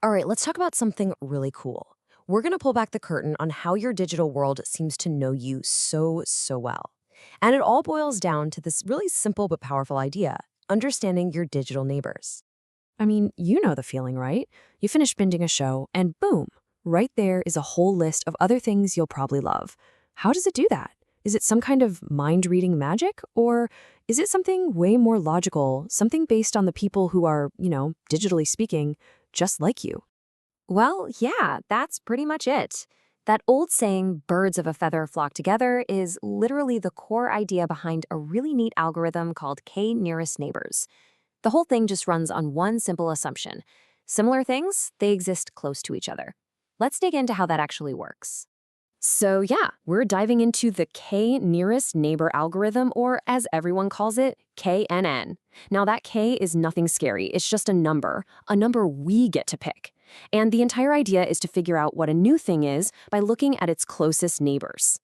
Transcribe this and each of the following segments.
All right, let's talk about something really cool. We're going to pull back the curtain on how your digital world seems to know you so well. And it all boils down to this really simple but powerful idea: understanding your digital neighbors. I mean, you know the feeling, right? You finish binging a show, and boom, right there is a whole list of other things you'll probably love. How does it do that? Is it some kind of mind reading magic? Or is it something way more logical, something based on the people who are, digitally speaking, just like you? Well, yeah, that's pretty much it. That old saying, birds of a feather flock together, is literally the core idea behind a really neat algorithm called K nearest neighbors. The whole thing just runs on one simple assumption. Similar things, they exist close to each other. Let's dig into how that actually works. So, yeah, we're diving into the K nearest neighbor algorithm, or as everyone calls it, KNN. Now, that K is nothing scary, it's just a number we get to pick. And the entire idea is to figure out what a new thing is by looking at its closest neighbors.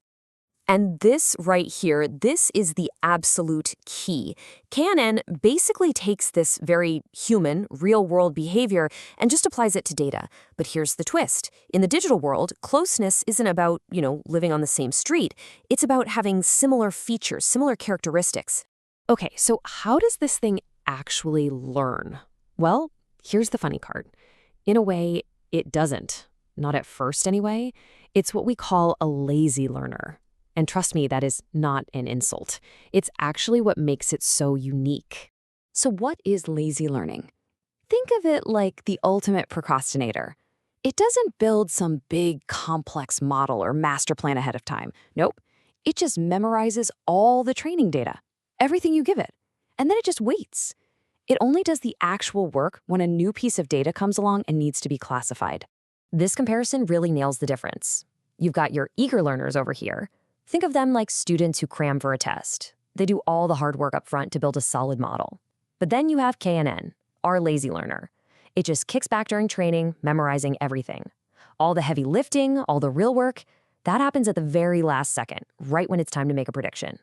And this right here, this is the absolute key. KNN basically takes this very human, real-world behavior and just applies it to data. But here's the twist. In the digital world, closeness isn't about, living on the same street. It's about having similar features, similar characteristics. Okay, so how does this thing actually learn? Well, here's the funny part. In a way, it doesn't. Not at first, anyway. It's what we call a lazy learner. And trust me, that is not an insult. It's actually what makes it so unique. So what is lazy learning? Think of it like the ultimate procrastinator. It doesn't build some big, complex model or master plan ahead of time. Nope. It just memorizes all the training data, everything you give it, and then it just waits. It only does the actual work when a new piece of data comes along and needs to be classified. This comparison really nails the difference. You've got your eager learners over here. Think of them like students who cram for a test. They do all the hard work up front to build a solid model. But then you have KNN, our lazy learner. It just kicks back during training, memorizing everything. All the heavy lifting, all the real work, that happens at the very last second, right when it's time to make a prediction.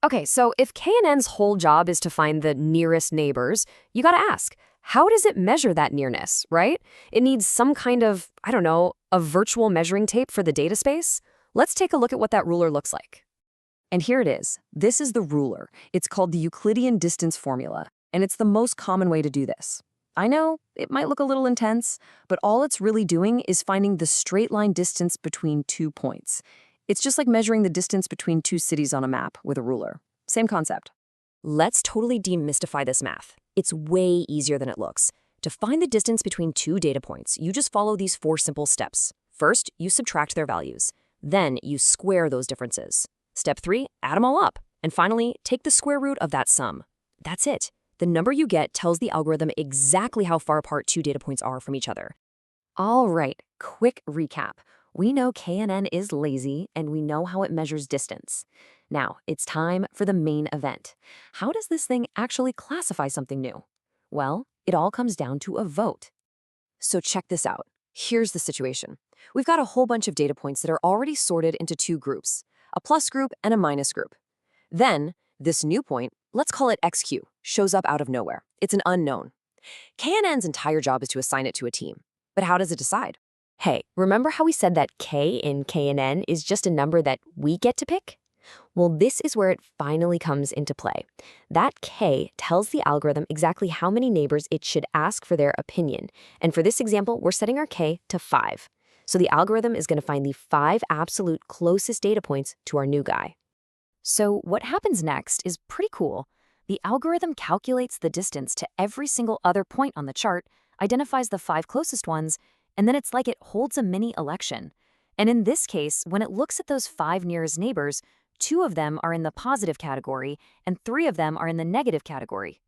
Okay, so if KNN's whole job is to find the nearest neighbors, you gotta ask, how does it measure that nearness, right? It needs some kind of, a virtual measuring tape for the data space? Let's take a look at what that ruler looks like. And here it is. This is the ruler. It's called the Euclidean distance formula, and it's the most common way to do this. I know, it might look a little intense, but all it's really doing is finding the straight line distance between 2 points. It's just like measuring the distance between 2 cities on a map with a ruler. Same concept. Let's totally demystify this math. It's way easier than it looks. To find the distance between 2 data points, you just follow these 4 simple steps. First, you subtract their values. Then you square those differences. Step 3, add them all up. And finally, take the square root of that sum. That's it. The number you get tells the algorithm exactly how far apart 2 data points are from each other. All right, quick recap. We know KNN is lazy, and we know how it measures distance. Now, it's time for the main event. How does this thing actually classify something new? Well, it all comes down to a vote. So check this out. Here's the situation. We've got a whole bunch of data points that are already sorted into 2 groups, a plus group and a minus group. Then, this new point, let's call it XQ, shows up out of nowhere. It's an unknown. KNN's entire job is to assign it to a team. But how does it decide? Hey, remember how we said that K in KNN is just a number that we get to pick? Well, this is where it finally comes into play. That K tells the algorithm exactly how many neighbors it should ask for their opinion. And for this example, we're setting our K to 5. So the algorithm is going to find the 5 absolute closest data points to our new guy. So what happens next is pretty cool. The algorithm calculates the distance to every single other point on the chart, identifies the 5 closest ones, and then it's like it holds a mini election. And in this case, when it looks at those 5 nearest neighbors, 2 of them are in the positive category, and 3 of them are in the negative category.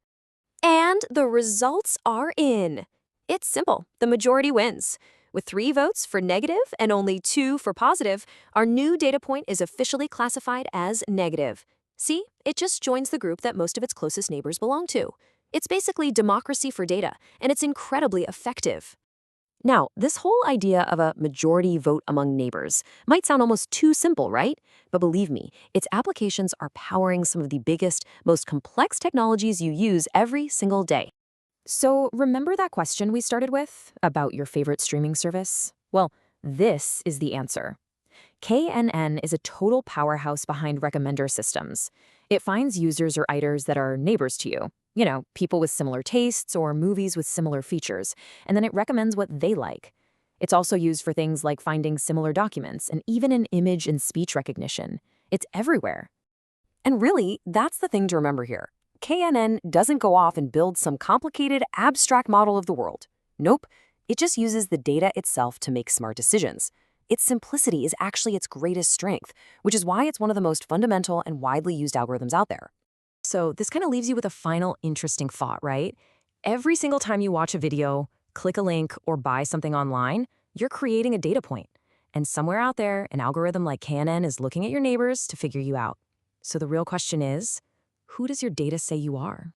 And the results are in. It's simple. The majority wins. With 3 votes for negative and only 2 for positive, our new data point is officially classified as negative. See, it just joins the group that most of its closest neighbors belong to. It's basically democracy for data, and it's incredibly effective. Now, this whole idea of a majority vote among neighbors might sound almost too simple, right? But believe me, its applications are powering some of the biggest, most complex technologies you use every single day. So remember that question we started with about your favorite streaming service? Well, this is the answer. KNN is a total powerhouse behind recommender systems. It finds users or iders that are neighbors to you, people with similar tastes or movies with similar features, and then it recommends what they like. It's also used for things like finding similar documents and even in image and speech recognition. It's everywhere. And really, that's the thing to remember here. KNN doesn't go off and build some complicated, abstract model of the world. Nope, it just uses the data itself to make smart decisions. Its simplicity is actually its greatest strength, which is why it's one of the most fundamental and widely used algorithms out there. So this kind of leaves you with a final interesting thought, right? Every single time you watch a video, click a link, or buy something online, you're creating a data point. And somewhere out there, an algorithm like KNN is looking at your neighbors to figure you out. So the real question is, who does your data say you are?